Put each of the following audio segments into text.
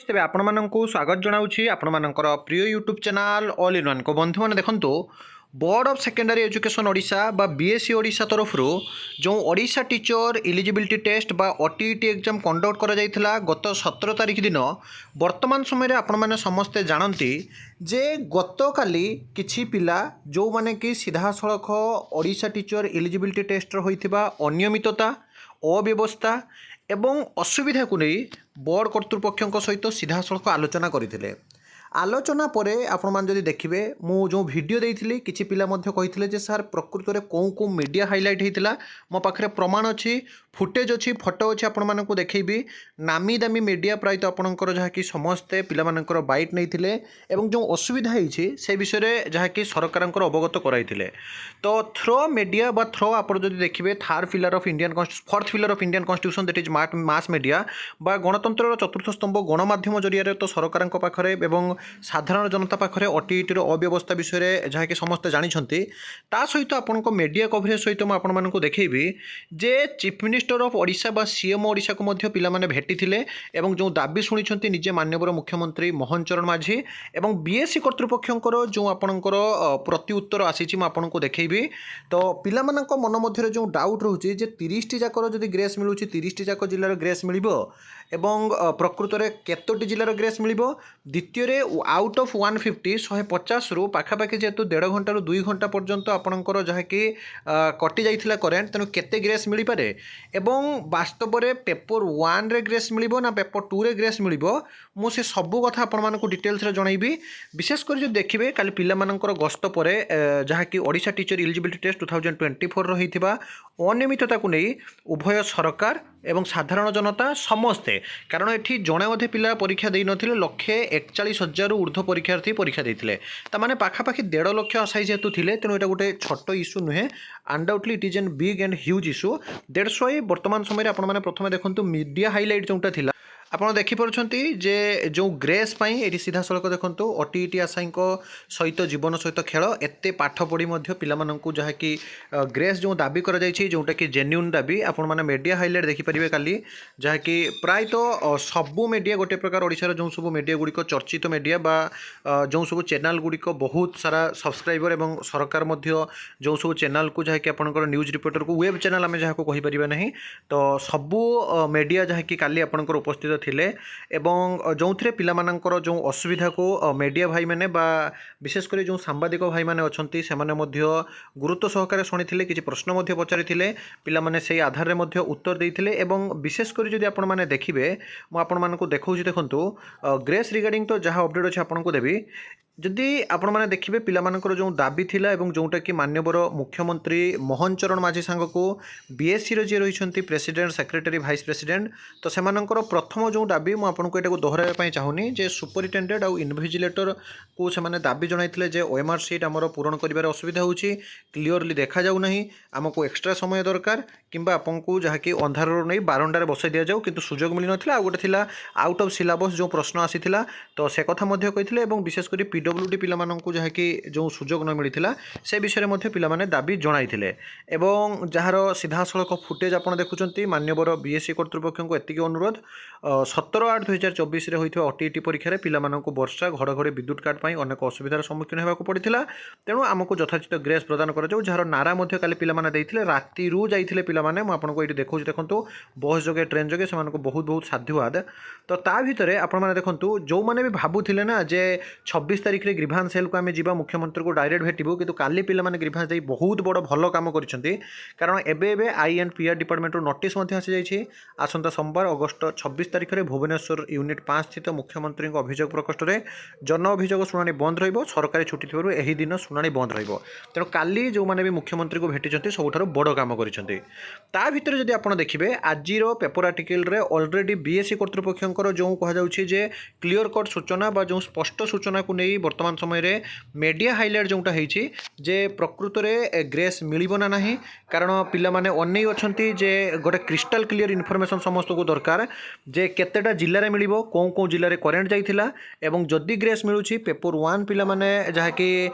ତେବେ ଆପଣମାନଙ୍କୁ ସ୍ୱାଗତ ଜଣାଉଛି ଆପଣମାନଙ୍କର ପ୍ରିୟ YouTube channel all in one को ବନ୍ଧୁମାନେ ଦେଖନ୍ତୁ board of secondary education Odisha ବା ବିଏସସି ଓଡ଼ିଶା ତରଫରୁ ଯେଉଁ ଓଡ଼ିଶା ଟିଚର ଇଲିଜିବିଲିଟି ଟେଷ୍ଟ ବା OTET ଏକ୍ଜାମ୍ କଣ୍ଡକ୍ଟ କରାଯାଇଥିଲା ଗତ 17 ତାରିଖ ଦିନ ବର୍ତ୍ତମାନ ସମୟରେ ଆପଣମାନେ ସମସ୍ତେ ଜାଣନ୍ତି ଯେ ଗତକାଲି କିଛି ପିଲା ଯେଉଁମାନେ କି ସିଧାସଳଖ ଓଡ଼ିଶା ଟିଚର ଇଲିଜିବିଲିଟି ଟେଷ୍ଟର ହୋଇଥିବା ଅନିୟମିତତା ଅବ୍ୟବସ୍ଥା ଏବଂ ଅସୁବିଧାକୁ ନେଇ ବୋର୍ଡ଼ କର୍ତ୍ତୃପକ୍ଷଙ୍କ ସହିତ ସିଧାସଳଖ ଆଲୋଚନା କରିଥିଲେ। ଆଲୋଚନା ପରେ ଆପଣମାନେ ଯଦି ଦେଖିବେ ମୁଁ ଯେଉଁ ଭିଡ଼ିଓ ଦେଇଥିଲି କିଛି ପିଲା ମଧ୍ୟ କହିଥିଲେ ଯେ ସାର୍ ପ୍ରକୃତରେ କେଉଁ ମିଡ଼ିଆ ହାଇଲାଇଟ୍ ହେଇଥିଲା ମୋ ପାଖରେ ପ୍ରମାଣ ଅଛି ଫୁଟେଜ୍ ଅଛି ଫଟୋ ଅଛି ଆପଣମାନଙ୍କୁ ଦେଖେଇବି ନାମୀ ଦାମୀ ମିଡ଼ିଆ ପ୍ରାୟତଃ ଆପଣଙ୍କର ଯାହାକି ସମସ୍ତେ ପିଲାମାନଙ୍କର ବାଇଟ୍ ନେଇଥିଲେ ଏବଂ ଯେଉଁ ଅସୁବିଧା ହେଇଛି ସେ ବିଷୟରେ ଯାହାକି ସରକାରଙ୍କର ଅବଗତ କରାଇଥିଲେ। ତ ଥ୍ରୋ ମିଡ଼ିଆ ବା ଥ୍ରୋ ଆପଣ ଯଦି ଦେଖିବେ fourth pillar of Indian constitution that is mass media ବା ଗଣତନ୍ତ୍ରର ଚତୁର୍ଥ ସ୍ତମ୍ଭ ଗଣମାଧ୍ୟମ ଜରିଆରେ ତ ସରକାରଙ୍କ ପାଖରେ ଏବଂ ସାଧାରଣ ଜନତା ପାଖରେ OTETର ଅବ୍ୟବସ୍ଥା ବିଷୟରେ ଯାହାକି ସମସ୍ତେ ଜାଣିଛନ୍ତି ତା ସହିତ ଆପଣଙ୍କ ମିଡ଼ିଆ କଭରେଜ ସହିତ ମୁଁ ଆପଣମାନଙ୍କୁ ଦେଖେଇବି ଯେ ଚିଫ୍ ମିନିଷ୍ଟର ଅଫ୍ ଓଡ଼ିଶା ବା CM ଓଡ଼ିଶାକୁ ମଧ୍ୟ ପିଲାମାନେ ଭେଟିଥିଲେ ଏବଂ ଯେଉଁ ଦାବି ଶୁଣିଛନ୍ତି ନିଜେ ମାନ୍ୟବର ମୁଖ୍ୟମନ୍ତ୍ରୀ ମୋହନ ଚରଣ ମାଝୀ ଏବଂ ବିଏସସି କର୍ତ୍ତୃପକ୍ଷଙ୍କର ଯେଉଁ ଆପଣଙ୍କର ପ୍ରତି ଉତ୍ତର ଆସିଛି ମୁଁ ଆପଣଙ୍କୁ ଦେଖେଇବି। ତ ପିଲାମାନଙ୍କ ମନ ମଧ୍ୟରେ ଯେଉଁ ଡାଉଟ୍ ରହୁଛି ଯେ 30ଟି ଯାକର ଯଦି ଗ୍ରେସ୍ ମିଳୁଛି 30ଟି ଯାକ ଜିଲ୍ଲାର ଗ୍ରେସ୍ ମିଳିବ ଏବଂ ପ୍ରକୃତରେ କେତୋଟି ଜିଲ୍ଲାର ଗ୍ରେସ୍ ମିଳିବ ଦ୍ୱିତୀୟରେ आउट ऑफ 150 150 पाखापाखि जेहेतु 1.5 घंटा 2 घंटा पर्यंत आपणकर जहाँकि कटि जाइथिला करेन्ट तेणु केते ग्रेस मिल पारे एवं वास्तव में पेपर 1 रे ग्रेस मिलिबो ना पेपर 2 रे ग्रेस मिलिबो मु से सबु कथा आपण मानकु डिटेल्स रे जणाइबी। विशेषकर जो देखिए काली पिला मानकर गस्त पर जहाँकि ओडिशा टीचर इलिजिबिलिटी टेस्ट 2024 रहीथिबा अनियमितता को नहीं उभय सरकार एवं साधारण जनता समस्ते कारण एठी जणे मध्ये पिला परीक्षा देई नथिले 141,000 ऊर्ध्व परीक्षार्थी परीक्षा देइथिले तामाने पाखापाखि 1.5 लाख आशायी जेहेतु थिले तेणु एटा गोटे छोट इश्यू नुहे undoubtedly it is an big and huge issue that's why वर्तमान समय आपण माने प्रथमे देखंतु मीडिया हाइलाइट जोंटा थिला ଆପଣ ଦେଖିପାରୁଛନ୍ତି ଯେ ଯେଉଁ ଗ୍ରେସ୍ ପାଇଁ ଏଠି ସିଧାସଳଖ ଦେଖନ୍ତୁ OTET ଆଶାୟୀଙ୍କ ସହିତ ଜୀବନ ସହିତ ଖେଳ ଏତେ ପାଠ ପଢ଼ି ମଧ୍ୟ ପିଲାମାନଙ୍କୁ ଯାହାକି ଗ୍ରେସ୍ ଯେଉଁ ଦାବି କରାଯାଇଛି ଯେଉଁଟାକି ଜେନ୍ୟୁନ୍ ଦାବି ଆପଣମାନେ ମିଡ଼ିଆ ହାଇଲାଇଟ୍ ଦେଖିପାରିବେ କାଲି ଯାହାକି ପ୍ରାୟତଃ ସବୁ ମିଡ଼ିଆ ଗୋଟେ ପ୍ରକାର ଓଡ଼ିଶାର ଯେଉଁ ସବୁ ମିଡ଼ିଆ ଗୁଡ଼ିକ ଚର୍ଚ୍ଚିତ ମିଡ଼ିଆ ବା ଯେଉଁ ସବୁ ଚ୍ୟାନେଲ୍ ଗୁଡ଼ିକ ବହୁତ ସାରା ସବସ୍କ୍ରାଇବର ଏବଂ ସରକାର ମଧ୍ୟ ଯେଉଁ ସବୁ ଚ୍ୟାନେଲ୍କୁ ଯାହାକି ଆପଣଙ୍କର ନ୍ୟୁଜ୍ ରିପୋର୍ଟରକୁ ୱେବ୍ ଚ୍ୟାନେଲ୍ ଆମେ ଯାହାକୁ କହିପାରିବା ନାହିଁ ତ ସବୁ ମିଡ଼ିଆ ଯାହାକି କାଲି ଆପଣଙ୍କର ଉପସ୍ଥିତ थिले एवं जो पिलामानंकर जो असुविधा को मीडिया भाई मैंने बा विशेषकर जो सांबादिक भाई मैंने अच्छी से गुरुत्व सहकारे शुणी किसी प्रश्न पचारि पिला माने से आधार में उत्तर देते एवं विशेषकर जदि आपण मैंने देखिए मुझे देखा देखूँ ग्रेस रिगार्डिंग तो जहाँ अपडेट अच्छे आपको देवी जदि आपण मैंने देखिए पिलामानंकर जो दाबी थिला एवं जोटा कि मान्यवर मुख्यमंत्री मोहन चरण माझी सांग को बीएससी जी रही प्रेसिडेंट सेक्रेटरी भाइस प्रेसिडेंट तो से प्रथम जो दाबी मुझे दोहराई चाहूनी जे सुपरिटेडेंट आउ इनविजिलेटर को से दाबी जनाई जे OMR सीट आमर पूरण कर असुविधा होची क्लीयरली देखा जाऊ नहीं आमको एक्सट्रा समय दरकार किंबा आपको जहाँकि अंधार नहीं बारंडार बसाई दि जाऊ किंतु सुजोग मिल ना आ गोटे आउट ऑफ सिलेबस जो प्रश्न आसीथिला तो से कथा कही विशेषकर PWD पिलामानंकु जहाँकि जो सुजोग न मिलता से विषय में पिलामाने दाबी जनाई एवं जार सीधासलख फुटेज आप देखुं मान्यवर बीएससी कर्तृपक्ष को एतिक अनुरोध 17/8/2024 होता OTET परीक्षा पिलामानंकु वर्षा घड़घड़ी विद्युत काट पर अनेक असुविधार सम्मुखीन होगा पड़ता तेणु आमको यथाचित ग्रेस प्रदान कर जार नारा काली पिलामाने देइथिले राति जाइथिले पिलामाने मु आपनको ये देखा देखो बस जोगे ट्रेन जोगे से बहुत बहुत साधुवाद। तो ता भितर आपण मैंने देखूँ जो मैंने भी भावुले ना जे 26 तारीख में ग्रीभांस सेल को आम जा मुख्यमंत्री को डायरेक्ट भेटू कि काली पिलामाने ग्रीभांस दे बहुत बड़ भल कम कर कारण एबे INPR डिपार्टमेंट नोटिस आसी जाइए आसंता सोमवार अगस्त 26 तारीख में भुवनेश्वर यूनिट 5 स्थित मुख्यमंत्री अभियोग प्रकोष्ठ में जन अभियोग शुणाणी बंद सरकारी छुट्टी थी दिन शुणाणी बंद तेणु काली जो मैंने भी मुख्यमंत्री को भेटी सबुठ बड़ कम कर जदि आप देखिए आज पेपर आर्टिकल ऑलरेडी बीएससी कर्तृपक्षर जो कहुचे क्लीयर कट सूचना जो स्पष्ट सूचना को नहीं वर्तमान समय मीडिया हाइलाइट जोटा होती जे प्रकृत में ग्रेस मिलिबो ना नहीं कारण पिला माने अनै अछंती जे गोटे क्रिस्टल क्लियर इनफॉरमेशन समस्त को दरकार जे केतेटा जिल्ला रे मिलिबो को जिल्ला रे करेंट जाइथिला एवं जदि ग्रेस मिलुछि पेपर 1 पिला माने जहाँकि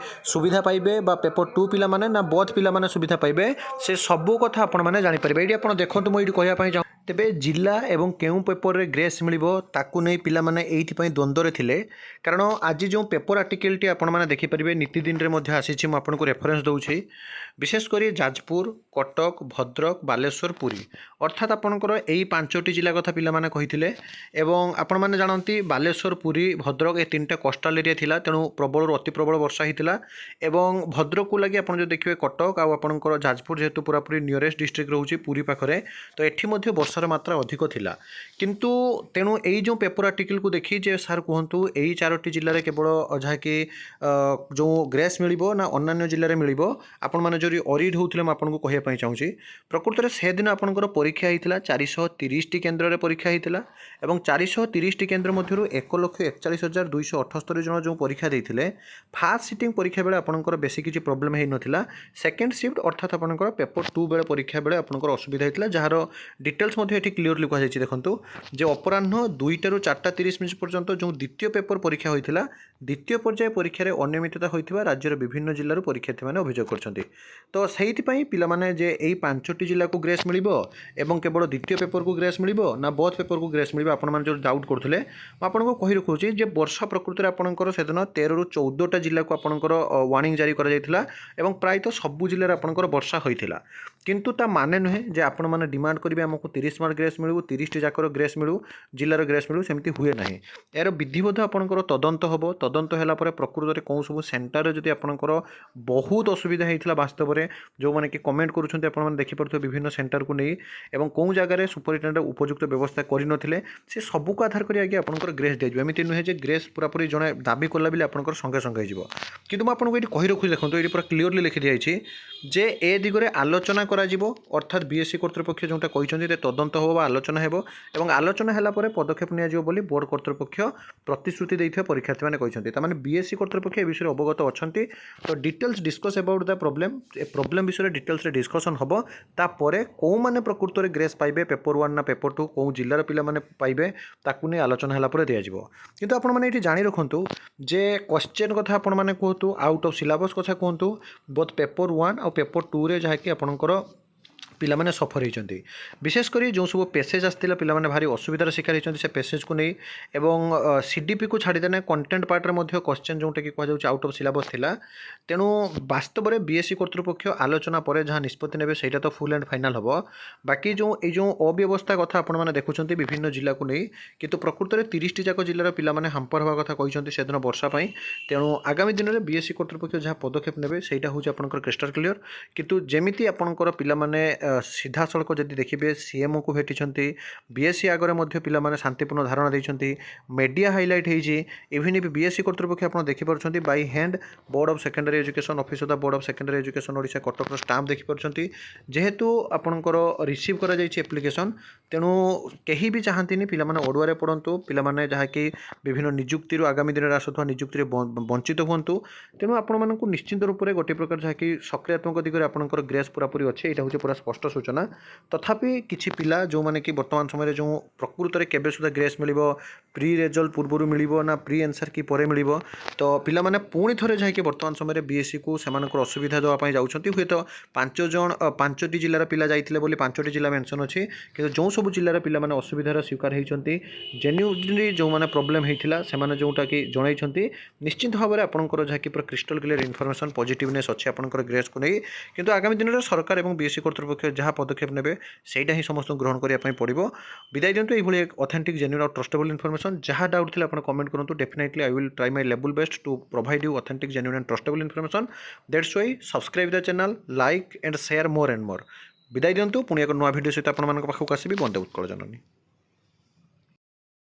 सुविधा पाइबे बा पेपर 2 पिला माने ना बोथ पिला माने सुविधा पाइबे से सबू कथा आपण माने जानि परिबे। एडी आपण देखंतु मो एडी कहया पई ତେବେ ଜିଲ୍ଲା ଏବଂ କେଉଁ ପେପରରେ ଗ୍ରେସ୍ ମିଳିବ ତାକୁ ନେଇ ପିଲାମାନେ ଏଇଥିପାଇଁ ଦ୍ୱନ୍ଦ୍ୱରେ ଥିଲେ କାରଣ ଆଜି ଯେଉଁ ପେପର ଆର୍ଟିକଲଟି ଆପଣମାନେ ଦେଖିପାରିବେ ନୀତିଦିନରେ ମଧ୍ୟ ଆସିଛି ମୁଁ ଆପଣଙ୍କୁ ରେଫରେନ୍ସ ଦେଉଛି ବିଶେଷ କରି ଯାଜପୁର କଟକ ଭଦ୍ରକ ବାଲେଶ୍ୱର ପୁରୀ ଅର୍ଥାତ୍ ଆପଣଙ୍କର ଏଇ 5ଟି ଜିଲ୍ଲା କଥା ପିଲାମାନେ କହିଥିଲେ ଏବଂ ଆପଣମାନେ ଜାଣନ୍ତି ବାଲେଶ୍ୱର ପୁରୀ ଭଦ୍ରକ ଏ 3ଟା କୋଷ୍ଟାଲ ଏରିଆ ଥିଲା ତେଣୁ ପ୍ରବଳରୁ ଅତି ପ୍ରବଳ ବର୍ଷା ହୋଇଥିଲା ଏବଂ ଭଦ୍ରକକୁ ଲାଗି ଆପଣ ଯଦି ଦେଖିବେ କଟକ ଆଉ ଆପଣଙ୍କର ଯାଜପୁର ଯେହେତୁ ପୁରାପୁରି ନିୟରେଷ୍ଟ ଡିଷ୍ଟ୍ରିକ୍ଟ ରହୁଛି ପୁରୀ ପାଖରେ ତ ଏଠି ମଧ୍ୟ ବର୍ଷାର ମାତ୍ରା ଅଧିକ ଥିଲା କିନ୍ତୁ ତେଣୁ ଏଇ ଯେଉଁ ପେପର ଆର୍ଟିକଲକୁ ଦେଖି ଯେ ସାର୍ କୁହନ୍ତୁ ଏଇ 4ଟି ଜିଲ୍ଲାରେ କେବଳ ଯାହାକି ଯେଉଁ ଗ୍ରେସ୍ ମିଳିବ ନା ଅନ୍ୟାନ୍ୟ ଜିଲ୍ଲାରେ ମିଳିବ ଆପଣମାନେ ଯଦି ଅରିଡ୍ ହେଉଥିଲେ ମୁଁ ଆପଣଙ୍କୁ କହିବା ପାଇଁ ଚାହୁଁଛି ପ୍ରକୃତରେ ସେଦିନ ଆପଣଙ୍କର ପରୀକ୍ଷା ହୋଇଥିଲା 430ଟି କେନ୍ଦ୍ରରେ ପରୀକ୍ଷା ହୋଇଥିଲା ଏବଂ 430ଟି କେନ୍ଦ୍ର ମଧ୍ୟରୁ 1,41,278 ଜଣ ଯେଉଁ ପରୀକ୍ଷା ଦେଇଥିଲେ ଫାର୍ଷ୍ଟ ସିଟିଂ ପରୀକ୍ଷା ବେଳ ଆପଣଙ୍କର ବେଶୀ କିଛି ପ୍ରୋବ୍ଲେମ୍ ହୋଇନଥିଲା ସେକେଣ୍ଡ ସିଫ୍ଟ ଅର୍ଥାତ୍ ଆପଣଙ୍କର ପେପର 2 ବେଳେ ପରୀକ୍ଷା ବେଳେ ଆପଣଙ୍କର ଅସୁବିଧା ହୋଇଥିଲା ଯାହାର ডিটেলস মধ্যে এটি ক্লিয়রলি কুহযাই দেখুন যে অপরাহ্ন 2টাରୁ 4টা 30 মিনিট পর্যন্ত যে দ্বিতীয় পেপর পরীক্ষা হয়েছিল দ্বিতীয় পর্যায়ে পরীক্ষার অনিয়মিততা হয়েছে রাজ্যের বিভিন্ন জেলার পরীক্ষার্থী মানে অভিযোগ করছেন তো সেইপাই পিলামানে যে এই 5টি জেলাକୁ গ্রেস মিলিব এবং কেবল দ্বিতীয় পেপরକୁ গ্রেস মিলিব না বোথ পেপরକୁ গ্রেস মিলিব আপনার যে ডাউট করুলে আপনার কହି রাখুছি যে বর্ষা প্রকৃতরে আপনার সেদিন 13ରୁ 14টা জেলাକୁ আপনার ওয়ার্নিং জারি করা যাইতিলা এবং প্রায়তঃ সবু জেলার আপনার বর্ষা হয়েছিল কিন্তু তা মানে নুহে যে আপন মানে ডিমান্ড করবে আমাকে 30 মার্ক গ্রেস মিলু 30টি যাকর গ্রেস মিলু জিলার গ্রেস মিলু সেমতি হুଏ ନାହିଁ এর বিধিবদ্ধ আপনার তদন্ত হব তদন্ত হেলা পরে প্রকৃতরে কোন সব সেন্টারে যদি আপনার বহুত অসুবিধা হয়েছিল বাস্তবরে যে কি কমেন্ট করছেন আপনার দেখিপারে বিভিন্ন সেন্টারକୁ নেই এবং কোন জায়গায় সুপরিটেডেন্ট উপযুক্ত ব্যবস্থা করে নথিলে সে সবুক আধার করে আগে আপনার গ্রেস দিয়ে এমনি নুহে যে গ্রেস পুরাপুরি জনে দাবি কলা বেলে আপনার সঙ্গে সঙ্গে হয়ে কিন্তু আপনার এটি কহি রাখুছি দেখুন এটি পুরা ক্লিয়রলি লিখি দিয়েছি যে এ দিগরে আলোচনা করা অর্থাৎ বিএসসি কর্তৃপক্ষ যেটা କହିଛନ୍ତି তদন্ত হব বা আলোচনা ହେବ এবং আলোচনা হেলা পরে পদক্ষেপ নিয়াଯିବ ବୋଲି ବୋର୍ଡ কর্তৃপক্ষ ପ୍ରତିଶ୍ରୁତି ଦେଇଥିବା ପରୀକ୍ଷାର୍ଥୀମାନେ କହିଛନ୍ତି ତାମାନେ ବିଏସସି କର୍ତ୍ତୃପକ୍ଷ ଏ ବିଷୟରେ ଅବଗତ ଅଛନ୍ତି ତ details discuss about the problem ଏ ପ୍ରୋବ୍ଲେମ୍ ବିଷୟରେ ଡିଟେଲ୍ସରେ ଡିସ୍କସନ୍ ହେବ ତାପରେ କେଉଁମାନେ ପ୍ରକୃତରେ ଗ୍ରେସ୍ ପାଇବେ ପେପର 1 ନା ପେପର 2 କେଉଁ ଜିଲ୍ଲାର ପିଲାମାନେ ପାଇବେ ତାକୁ ନେଇ ଆଲୋଚନା ହେଲା ପରେ ଦିଆଯିବ କିନ୍ତୁ ଆପଣମାନେ ଏଠି ଜାଣି ରଖନ୍ତୁ ଯେ କ୍ୱେଶ୍ଚନ୍ କଥା ଆପଣମାନେ କୁହନ୍ତୁ ଆଉଟ୍ ଅଫ୍ ସିଲାବସ୍ କଥା କୁହନ୍ତୁ ବୋଥ୍ ପେପର 1 ଆଉ ପେପର 2ରେ ଯାହାକି ଆପଣଙ୍କର ପିଲାମାନେ ସଫର ହୋଇଛନ୍ତି ବିଶେଷ କରି ଯେଉଁ ସବୁ ପେସେଜ୍ ଆସିଥିଲା ପିଲାମାନେ ଭାରି ଅସୁବିଧାର ଶିକାର ହୋଇଛନ୍ତି ସେ ପେସେଜ୍କୁ ନେଇ ଏବଂ ସିଡିପିକୁ ଛାଡ଼ିଦେଲେ କଣ୍ଟେଣ୍ଟ ପାର୍ଟରେ ମଧ୍ୟ କ୍ୱେଶ୍ଚନ୍ ଯେଉଁଟାକି କୁହାଯାଉଛି ଆଉଟ୍ ଅଫ୍ ସିଲାବସ୍ ଥିଲା ତେଣୁ ବାସ୍ତବରେ ବିଏସସି କର୍ତ୍ତୃପକ୍ଷ ଆଲୋଚନା ପରେ ଯାହା ନିଷ୍ପତ୍ତି ନେବେ ସେଇଟା ତ ଫୁଲ୍ ଆଣ୍ଡ ଫାଇନାଲ୍ ହେବ ବାକି ଯେଉଁ ଅବ୍ୟବସ୍ଥା କଥା ଆପଣମାନେ ଦେଖୁଛନ୍ତି ବିଭିନ୍ନ ଜିଲ୍ଲାକୁ ନେଇ କିନ୍ତୁ ପ୍ରକୃତରେ 30ଟି ଯାକ ଜିଲ୍ଲାର ପିଲାମାନେ ହାମ୍ପର ହେବା କଥା କହିଛନ୍ତି ସେଦିନ ବର୍ଷା ପାଇଁ ତେଣୁ ଆଗାମୀ ଦିନରେ ବିଏସସି କର୍ତ୍ତୃପକ୍ଷ ଯାହା ପଦକ୍ଷେପ ନେବେ ସେଇଟା ହେଉଛି ଆପଣଙ୍କର କ୍ରିଷ୍ଟାଲ କ୍ଲିୟର କିନ୍ତୁ ଯେମିତି ଆପଣଙ୍କର ପିଲାମାନେ ସିଧାସଳଖ ଯଦି ଦେଖିବେ ସିଏମ୍ଓକୁ ଭେଟିଛନ୍ତି ବିଏସସି ଆଗରେ ମଧ୍ୟ ପିଲାମାନେ ଶାନ୍ତିପୂର୍ଣ୍ଣ ଧାରଣା ଦେଇଛନ୍ତି ମିଡ଼ିଆ ହାଇଲାଇଟ୍ ହେଇଛି ଇଭିନ୍ ବି ବିଏସସି କର୍ତ୍ତୃପକ୍ଷ ଆପଣ ଦେଖିପାରୁଛନ୍ତି Bai hand board of secondary education office of the board of secondary education Odisha କଟକର ଷ୍ଟାମ୍ପ ଦେଖିପାରୁଛନ୍ତି ଯେହେତୁ ଆପଣଙ୍କର ରିସିଭ୍ କରାଯାଇଛି ଆପ୍ଲିକେସନ୍ ତେଣୁ କେହି ବି ଚାହାନ୍ତିନି ପିଲାମାନେ ଅଡ଼ୁଆରେ ପଡ଼ନ୍ତୁ ପିଲାମାନେ ଯାହାକି ବିଭିନ୍ନ ନିଯୁକ୍ତିରୁ ଆଗାମୀ ଦିନରେ ଆସୁଥିବା ନିଯୁକ୍ତିରେ ବଞ୍ଚିତ ହୁଅନ୍ତୁ ତେଣୁ ଆପଣମାନଙ୍କୁ ନିଶ୍ଚିତ ରୂପରେ ଗୋଟିଏ ପ୍ରକାର ଯାହାକି ସକ୍ରିୟାତ୍ମକ ଦିଗରେ ଆପଣଙ୍କର ଗ୍ରେସ୍ ପୁରାପୁରି ଅଛି ଏଇଟା ହେଉଛି ପୁରା ସ୍ପଷ୍ଟ सूचना तथापि किछि पिला जो माने कि वर्तमान समय जो प्रकृत में केबे सुधा ग्रेस मिलिबो प्री रिजल्ट पूर्व मिलिबो ना प्री आंसर की परे मिलिबो तो पिला माने पुणी थरे जाके वर्तमान समय बीएससी को सेमानकर असुविधा देवा पई जाउछंती हुए तो 5टी जिल्लार पिला जाइतिले बोली 5टी जिल्ला मेंशन अछि कि जो सब जिल्लार पिला माने असुविधार शिकार होइछंती जेन्युइनली जो माने प्रॉब्लम हेइथिला सेमाने जोटा कि जणाइछंती निश्चित भाव में आपनकर जाके पूरा क्रिस्टल क्लियर इनफॉरमेशन पॉजिटिवनेस अछि आपनकर ग्रेस को नहीं किंतु आगामी दिन में सरकार और बीएससी कर्तृपक्ष जहाँ पदक्षेप नेबे सेटा ही समस्त ग्रहण करने पड़ो विदाय दिंतु ये ऑथेंटिक जेन्युइन और ट्रस्टेबल इनफॉरमेशन जहाँ डाउट थी आप कमेंट करूँ definitely I will try my level best to provide you authentic genuine and trustable information that's why subscribe the channel like and share more and more विदाय दिंतु पुणी एक नया वीडियो सहित आप पाखक आसबि वंदे उत्कल जननी।